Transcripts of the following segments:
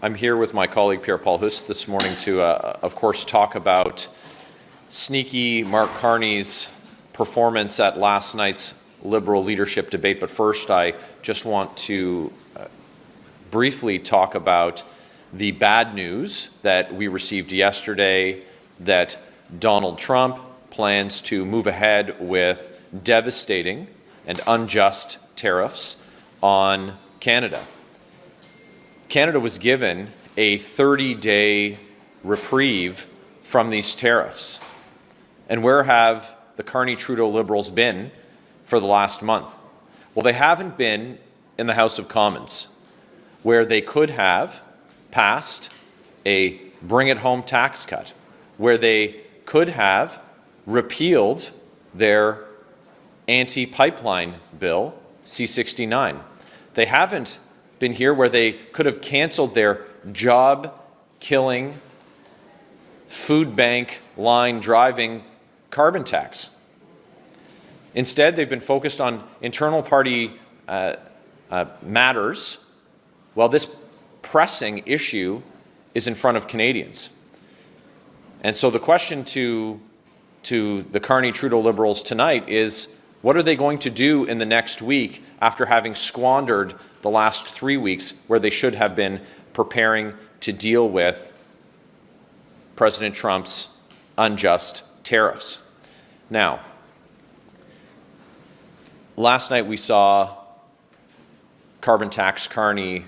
I'm here with my colleague Pierre-Paul Huss this morning to, of course, talk about sneaky Mark Carney's performance at last night's Liberal leadership debate. But first, I just want to briefly talk about the bad news that we received yesterday that Donald Trump plans to move ahead with devastating and unjust tariffs on Canada. Canada was given a 30-day reprieve from these tariffs. And where have the Carney-Trudeau Liberals been for the last month? Well, they haven't been in the House of Commons, where they could have passed a bring-it-home tax cut, where they could have repealed their anti-pipeline bill, C-69. They haven't been here where they could have canceled their job-killing, food bank line driving carbon tax. Instead, they've been focused on internal party matters, while this pressing issue is in front of Canadians. And so the question to the Carney-Trudeau Liberals tonight is, what are they going to do in the next week after having squandered the last 3 weeks where they should have been preparing to deal with President Trump's unjust tariffs? Now, last night we saw Carbon Tax Carney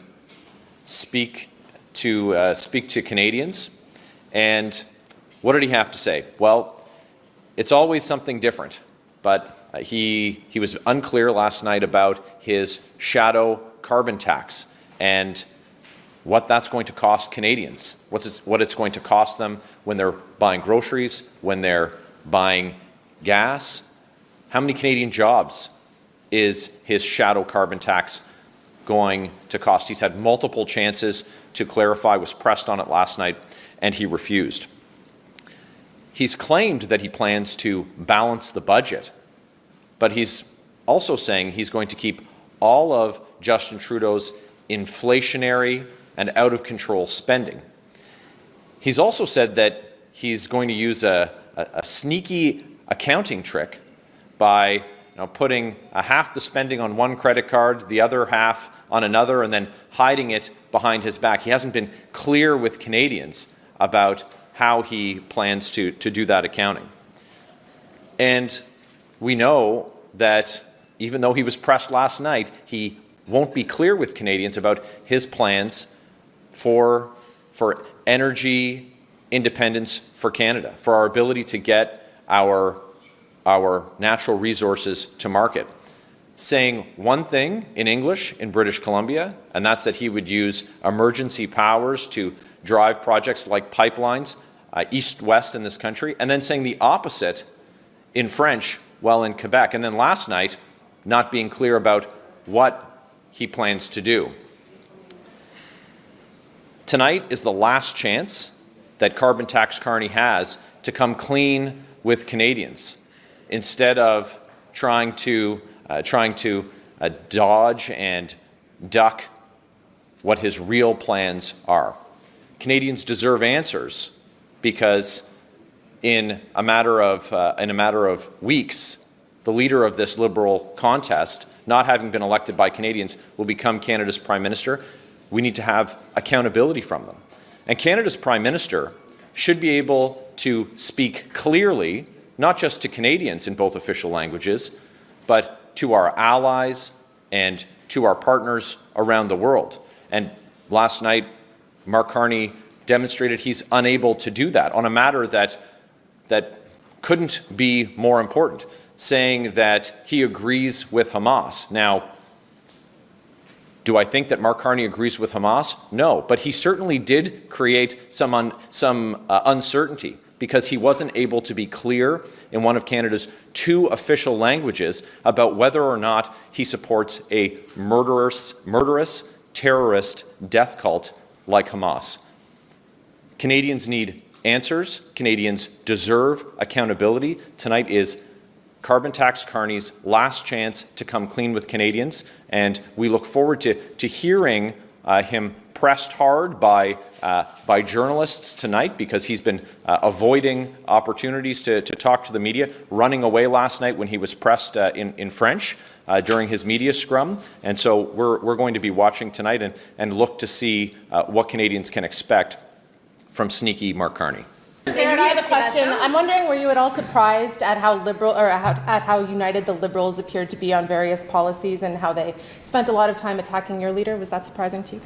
speak to Canadians, and what did he have to say? Well, it's always something different, but he was unclear last night about his shadow carbon tax and what that's going to cost Canadians, what it's going to cost them when they're buying groceries, when they're buying gas. How many Canadian jobs is his shadow carbon tax going to cost? He's had multiple chances to clarify, was pressed on it last night, and he refused. He's claimed that he plans to balance the budget, but he's also saying he's going to keep all of Justin Trudeau's inflationary and out-of-control spending. He's also said that he's going to use a sneaky accounting trick by putting half the spending on one credit card, the other half on another, and then hiding it behind his back. He hasn't been clear with Canadians about how he plans to do that accounting. And we know that even though he was pressed last night, he won't be clear with Canadians about his plans for energy independence for Canada, for our ability to get our natural resources to market. Saying one thing in English in British Columbia, and that's that he would use emergency powers to drive projects like pipelines east-west in this country, and then saying the opposite in French while in Quebec. And then last night, not being clear about what he plans to do. Tonight is the last chance that Carbon Tax Carney has to come clean with Canadians, instead of trying to dodge and duck what his real plans are. Canadians deserve answers, because in a matter of weeks, the leader of this Liberal contest, not having been elected by Canadians, will become Canada's Prime Minister. We need to have accountability from them. And Canada's Prime Minister should be able to speak clearly, not just to Canadians in both official languages, but to our allies and to our partners around the world. And last night, Mark Carney demonstrated he's unable to do that on a matter that couldn't be more important, saying that he agrees with Hamas. Now, do I think that Mark Carney agrees with Hamas? No, but he certainly did create some uncertainty, because he wasn't able to be clear in one of Canada's 2 official languages about whether or not he supports a murderous terrorist death cult like Hamas. Canadians need answers. Canadians deserve accountability. Tonight is Carbon Tax Carney's last chance to come clean with Canadians, and we look forward to hearing him pressed hard by journalists tonight because he's been avoiding opportunities to talk to the media, running away last night when he was pressed in French during his media scrum. And so we're going to be watching tonight and look to see what Canadians can expect from sneaky Mark Carney. Aaron, I have a question. I'm wondering, were you at all surprised at how liberal, or at how united the Liberals appeared to be on various policies and how they spent a lot of time attacking your leader? Was that surprising to you?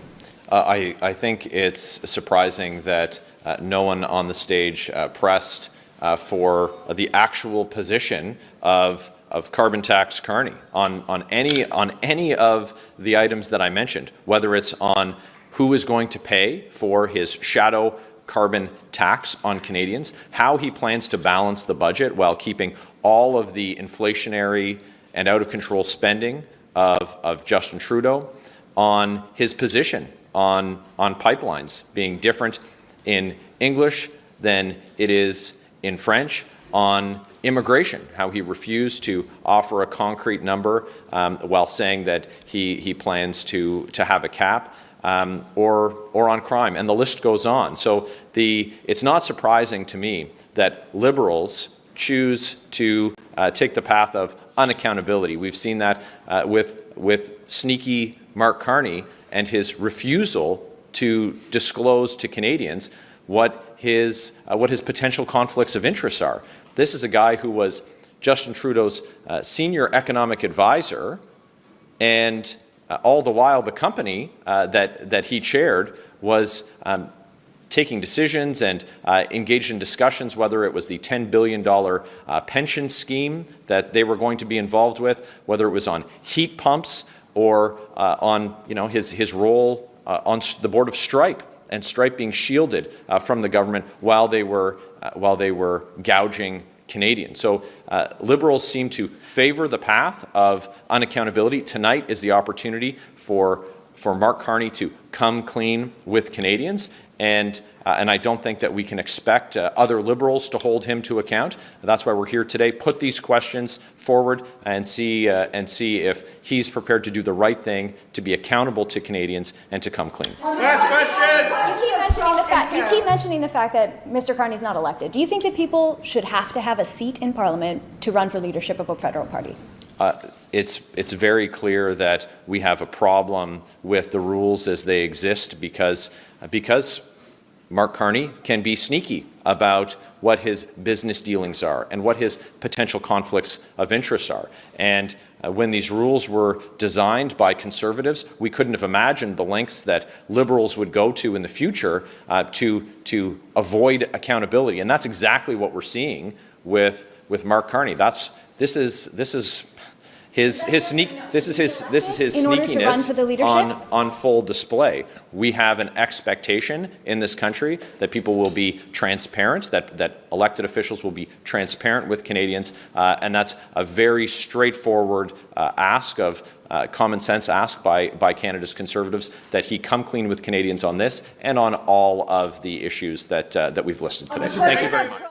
I think it's surprising that no one on the stage pressed for the actual position of carbon tax Carney on any of the items that I mentioned, whether it's on who is going to pay for his shadow carbon tax on Canadians, how he plans to balance the budget while keeping all of the inflationary and out-of-control spending of Justin Trudeau, on his position on pipelines being different in English than it is in French, on immigration, how he refused to offer a concrete number while saying that he plans to have a cap, or on crime, and the list goes on. So it's not surprising to me that Liberals choose to take the path of unaccountability. We've seen that with sneaky Mark Carney and his refusal to disclose to Canadians what his potential conflicts of interest are. This is a guy who was Justin Trudeau's senior economic advisor, and all the while the company that he chaired was taking decisions and engaged in discussions, whether it was the $10 billion pension scheme that they were going to be involved with, whether it was on heat pumps or on his role on the board of Stripe, and Stripe being shielded from the government while they were gouging Canadians. So Liberals seem to favor the path of unaccountability. Tonight is the opportunity for Mark Carney to come clean with Canadians, and I don't think that we can expect other Liberals to hold him to account. That's why we're here today. Put these questions forward and see if he's prepared to do the right thing, to be accountable to Canadians, and to come clean. Last question. You keep mentioning the fact that Mr. Carney's not elected. Do you think that people should have to have a seat in Parliament to run for leadership of a federal party? It's very clear that we have a problem with the rules as they exist because Mark Carney can be sneaky about what his business dealings are and what his potential conflicts of interest are. And when these rules were designed by Conservatives, we couldn't have imagined the lengths that Liberals would go to in the future to avoid accountability. And that's exactly what we're seeing with Mark Carney. This is his sneakiness on full display. We have an expectation in this country that people will be transparent, that elected officials will be transparent with Canadians, and that's a very straightforward ask of common sense ask by Canada's Conservatives, that he come clean with Canadians on this and on all of the issues that we've listed today. Thank you very much.